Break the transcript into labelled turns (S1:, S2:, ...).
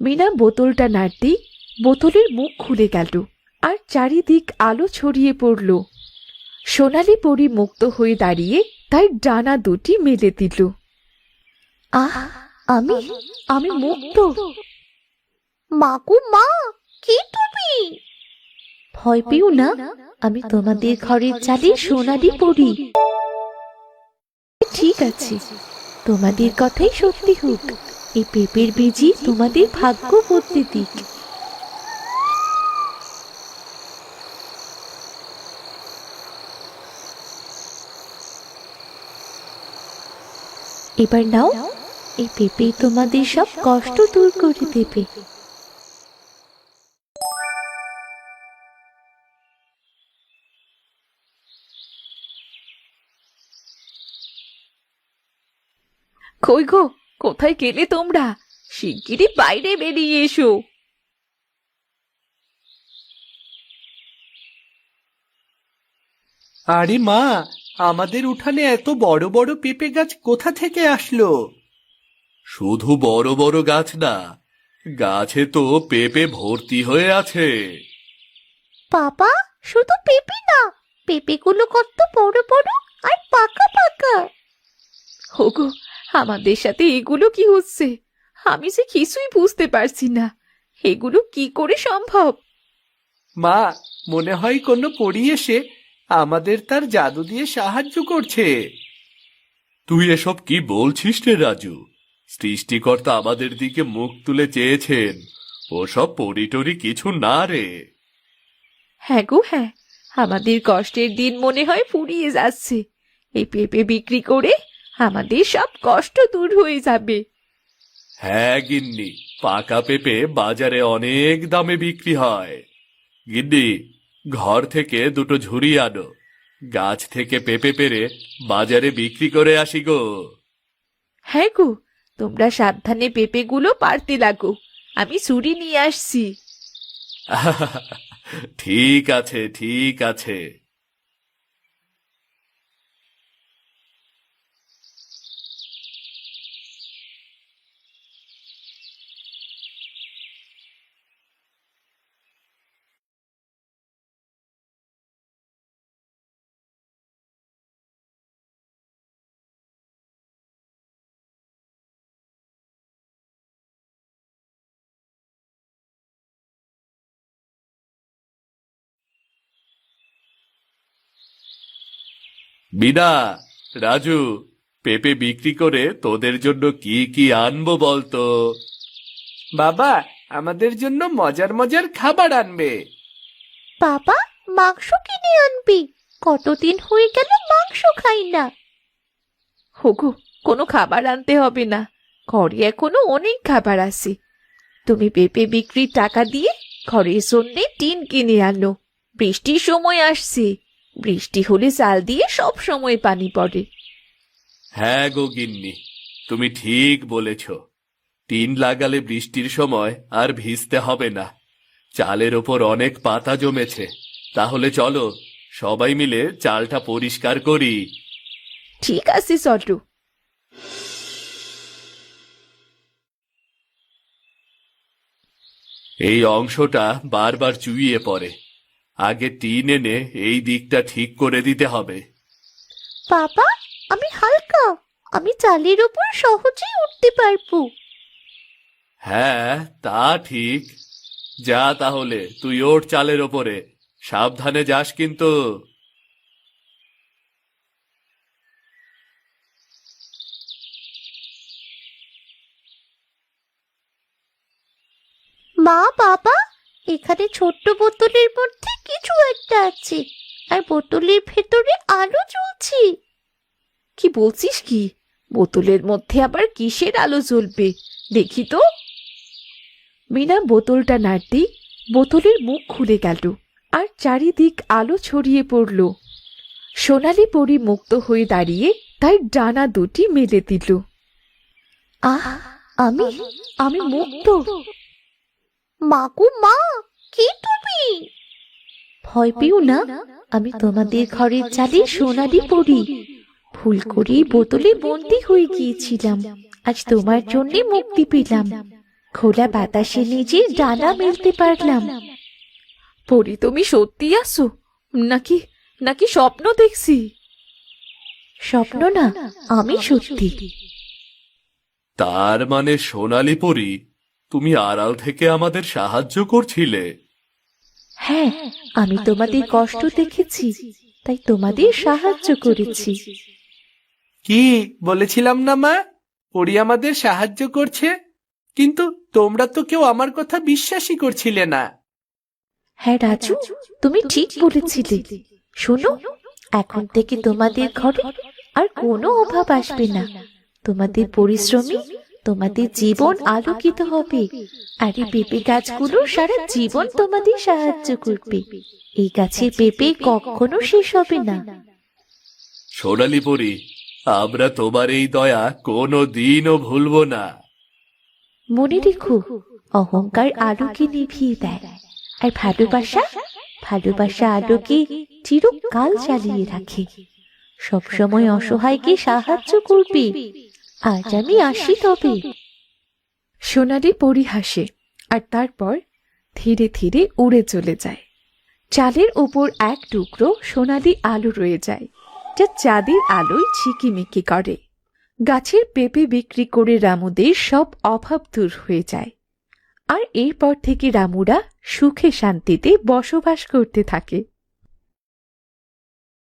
S1: মিনা বোতলটা নাড়তেই বোতলের মুখ খুলে গেল আর চারিদিক আলো ছড়িয়ে পড়ল। সোনালি পরী মুক্ত হয়ে দাঁড়িয়ে তার ডানা দুটি মেলে দিল। আহ, আমি আমি মুক্ত।
S2: মাগো মা, কে তুমি?
S1: ভয় পেও না, আমি তোমাদের ঘরের চালে সোনালি পরী। ঠিক আছে, তোমাদের কথাই সত্যি হোক। এই পেঁপের বীজই তোমাদের ভাগ্য বদলে দিক। এবার নাও, এই পেঁপে তোমাদের সব কষ্ট দূর করে দেবে। কই গো, কোথায় গেলে তোমরা? শিগগিরই বাইরে বেরিয়ে এসো।
S3: আরে মা, আমাদের উঠানে এত বড় বড় পেঁপে গাছ কোথা থেকে আসলো? শুধু বড় বড় গাছ না, গাছে তো পেঁপে ভর্তি হয়ে আছে।
S2: বাবা, শুধু পেঁপে না, পেঁপেগুলো কত বড় বড় আর পাকা পাকা।
S1: ওগো, আমাদের সাথে এগুলো কি হচ্ছে? আমি যে কিছুই বুঝতে পারছি না। এগুলো কি করে সম্ভব?
S3: মা, মনে হয় কোনো পরী এসে আমাদের তার জাদু দিয়ে সাহায্য করছে। তুই এসব কি বলছিস রে রাজু? সৃষ্টিকর্তা আমাদের দিকে মুখ তুলে চেয়েছেন। ওসব পরিটরি কিছু না রে।
S1: হ্যাঁ গো হ্যাঁ, আমাদের কষ্টের দিন মনে হয় ফুরিয়ে যাচ্ছে। এই পেঁপে বিক্রি করে আমাদের সব কষ্ট দূর হয়ে যাবে।
S3: হ্যাঁ গিন্নি, পাকা পেঁপে বাজারে অনেক দামে বিক্রি হয়। গিন্নি, ঘর থেকে দুটো ঝুড়ি আনো, গাছ থেকে পেঁপে পেড়ে বাজারে বিক্রি করে আসি গো।
S1: হ্যাঁ গো, তোমরা সাবধানে পেঁপেগুলো পারতে লাগো, আমি ছুরি নিয়ে আসছি।
S3: ঠিক আছে, ঠিক আছে। বিনা, রাজু, পেঁপে বিক্রি করে তোদের জন্য কি কি আনবো বলতো? বাবা, আমাদের জন্য মজার মজার খাবার আনবে।
S2: বাবা, মাংস কিনে আনবি। কতদিন হয়ে গেল মাংস খাই না।
S1: হোগো, কোনো খাবার আনতে হবে না, ঘরে এখনো অনেক খাবার আছে। তুমি পেঁপে বিক্রির টাকা দিয়ে ঘরের জন্যে টিন কিনে আনো। বৃষ্টির সময় আসছে, বৃষ্টি হলে চাল দিয়ে সব সময় পানি পড়ে।
S3: হ্যাঁ গো গিন্নি, তুমি ঠিক বলেছ। টিন লাগালে বৃষ্টির সময় আর ভিজতে হবে না। চালের ওপর অনেক পাতা জমেছে, তাহলে চলো সবাই মিলে চালটা পরিষ্কার করি।
S1: ঠিক আছে চলো।
S3: এই অংশটা বারবার চুইয়ে পড়ে, আগে টিন এনে এই দিকটা ঠিক করে দিতে হবে।
S2: বাবা, আমি হালকা, আমি চালের উপর সহজেই উঠতে পারবো।
S3: হ্যাঁ, তা ঠিক। যা তাহলে তুই ওঠ চালের ওপরে, সাবধানে যাস কিন্তু।
S2: মা, বাবা, এখানে ছোট্ট বোতলের মধ্যে কিছু একটা আছে, আর বোতলের ভেতরে আলো জ্বলছে।
S1: কি বলছিস কি? বোতলের মধ্যে আবার কিসের আলো জ্বলবে? দেখি তো। মিনা বোতলটা নাড়তেই বোতলের মুখ খুলে গেল আর চারিদিক আলো ছড়িয়ে পড়ল। সোনালি পরী মুক্ত হয়ে দাঁড়িয়ে তার ডানা দুটি মেলে দিল। আহ, আমি আমি মুক্ত।
S2: মাগো মা, কে তুমি?
S1: ভয় পেও না, আমি তোমাদের ঘরের চালে সোনালি পরী। ভুল করে বোতলে বন্দী হয়ে গিয়েছিলাম, আজ তোমার জন্য মুক্তি পেলাম।
S2: খোলা বাতাসে নিজে ডানা মেলতে পারলাম।
S1: পরি, তুমি সত্যি আসো নাকি নাকি স্বপ্ন দেখছি?
S2: স্বপ্ন না, আমি সত্যি।
S3: তার মানে সোনালি পরি, তুমি আড়াল থেকে আমাদের সাহায্য করছিলে?
S2: হ্যাঁ, আমি তোমাদের কষ্ট দেখেছি, তাই তোমাদের সাহায্য করেছি।
S3: কি বলেছিলাম না মা, পরি আমাদের সাহায্য করছে? কিন্তু তোমরা তো কেউ আমার কথা বিশ্বাসই করছিলে না।
S2: হ্যাঁ রাজু, তুমি ঠিক বলেছিলে। শোনো, এখন থেকে তোমাদের ঘরে আর কোনো অভাব আসবে না। তোমাদের পরিশ্রমী তোমাদের জীবন আলোকিত হবে, আর এই পেঁপে গাছগুলো সারা জীবন তোমাদের সাহায্য করবে। এই গাছের পেঁপে কখনো শেষ হবে না।
S3: সোনালি পরি, আমরা তোমার এই দয়া কোনো দিনও ভুলবো না।
S2: মনে রেখো, অহংকার আলোকে নিভিয়ে দেয়, আর ভালোবাসা আলোকে চিরকাল চালিয়ে রাখে। সবসময় অসহায়কে সাহায্য করবে। আজ আমি আসি তবে।
S1: সোনালি পরি হাসে, আর তারপর ধীরে ধীরে উড়ে চলে যায়। চালের উপর এক টুকরো সোনালি আলো রয়ে যায়, যা চাঁদের আলোয় ঝিকিমিকি করে। গাছের পেঁপে বিক্রি করে রামুদের সব অভাব দূর হয়ে যায়, আর এরপর থেকে রামুরা সুখে শান্তিতে বসবাস করতে থাকে।